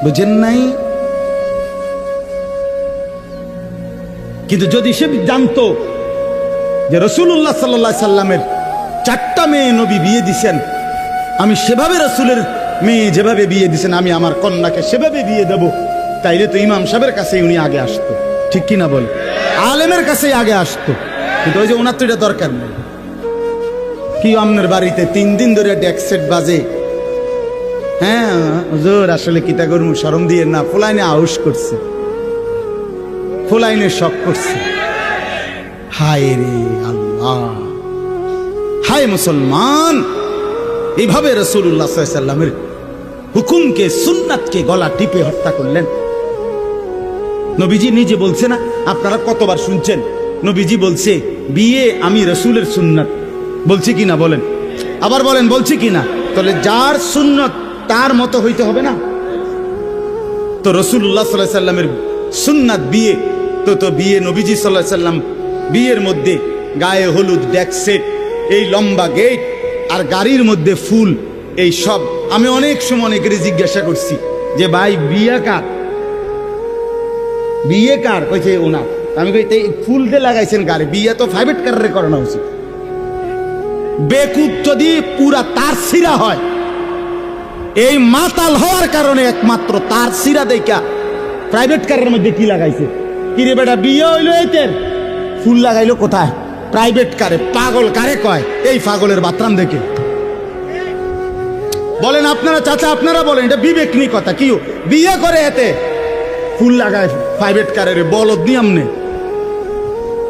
বুঝেন নাই? কিন্তু যদি সে জানতো যে রাসূলুল্লাহ সাল্লাল্লাহু আলাইহি সাল্লামের 4টা মেয়ে নবী বিয়ে দিছেন, আমি সেভাবে রাসূলের মেয়ে যেভাবে বিয়ে দিছেন আমি আমার কন্যাকে সেভাবে বিয়ে দেব, তাইলে তো ইমাম সাহেবের কাছে উনি আগে আসতো। ঠিক কিনা বল? আলেমের কাছেই আগে আসতো। কিন্তু ওই যে ওনার তো এটা দরকার নেই। কি আপনার বাড়িতে 3 দিন ধরে ডেক সেট বাজে? হ্যাঁ হুজুর, আসলে কিতা করব, শরম দিয়ে না, ফুলাইনে আউশ করছে, ফুলাইনে শক করছে। হায় রে আল্লাহ, হায় মুসলমান, এইভাবে রাসূলুল্লাহ সাল্লাল্লাহু আলাইহি সাল্লামের হুকুমকে, সুন্নাতকে গলা টিপে হত্যা করলেন। নবীজি নিজে বলছে না, আপনারা কতবার শুনছেন, নবীজি বলছে বিয়ে আমি রাসূলের সুন্নাত, বলছি কিনা বলেন? আবার বলেন বলছি কিনা? তাহলে যার সুন্নাত তার মতো হইতে হবে না? তো রাসূলুল্লাহ সাল্লাল্লাহু আলাইহি সাল্লামের সুন্নাত বিয়ে, তো বিয়ে নবীজি সাল্লাল্লাহু আলাইহি সাল্লাম বিয়ের মধ্যে গায়ে হলুদ, ডেক সেট, এই লম্বা গেট আর গাড়ির মধ্যে ফুল, এই সব। আমি অনেক সময় অনেকেরই জিজ্ঞাসা করছি যে ভাই বিয়ে কার, বিয়ে কার? কইছে ওনার। আমি কই ফুল দিয়ে লাগাইছেন গাড়ি, বিয়ে তো প্রাইভেট কারে করানো উচিত। বেকুব যদি পুরা তার সিরা হয়, এই মাতাল হওয়ার কারণে একমাত্র তার সিরা দেখা প্রাইভেট কারের মধ্যে কি লাগাইছে। কি রে বেটা, বিয়ে হইলো এতের, ফুল লাগাইলো কোথায়? প্রাইভেট কারে। পাগল কারে কয়? এই পাগলের বাতরাম দেখে। বলেন আপনারা চাচা, আপনারা বলেন, এটা বিবেক নিয়ে কথা। কি বিয়ে করে এতে ফুল লাগায় প্রাইভেট কারের? বলদ নিয়ম নে,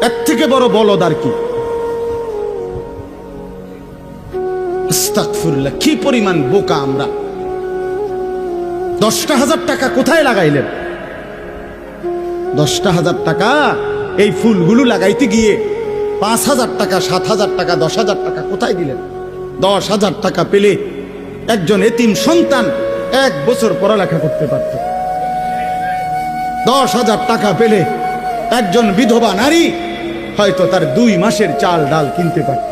এর থেকে বড় বলদ আর কি? আস্তাগফিরুল্লাহ, কি পরিমাণ বোকা আমরা। 10,000 টাকা কোথায় লাগাইলেন? 10,000 টাকা এই ফুলগুলো লাগাইতে গিয়ে 5,000 টাকা, 7,000 টাকা, 10,000 টাকা কোথায় দিলেন? 10,000 টাকা পেলে একজন এতিম সন্তান 1 বছর পড়ালেখা করতে পারত। 10,000 টাকা পেলে একজন বিধবা নারী হয়তো তার 2 মাসের চাল ডাল কিনতে পারত।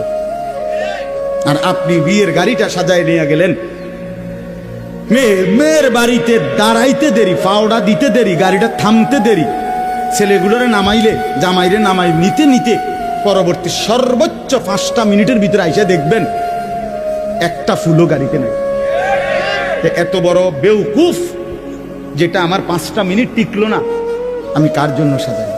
আর আপনি বিয়ের গাড়িটা সাজায় নিয়ে গেলেন, মেয়ের বাড়িতে দাঁড়াইতে দেরি, পাওড়া দিতে দেরি, গাড়িটা থামতে দেরি, ছেলেগুলোরে নামাইলে, জামাইরে নামাই নিতে নিতে পরবর্তী সর্বোচ্চ 5টা মিনিটের ভিতরে আইসা দেখবেন একটা ফুলও গাড়িতে নাই। এত বড় বেউকুফ যেটা আমার 5টা মিনিট টিকলো না, আমি কার জন্য সাজাই?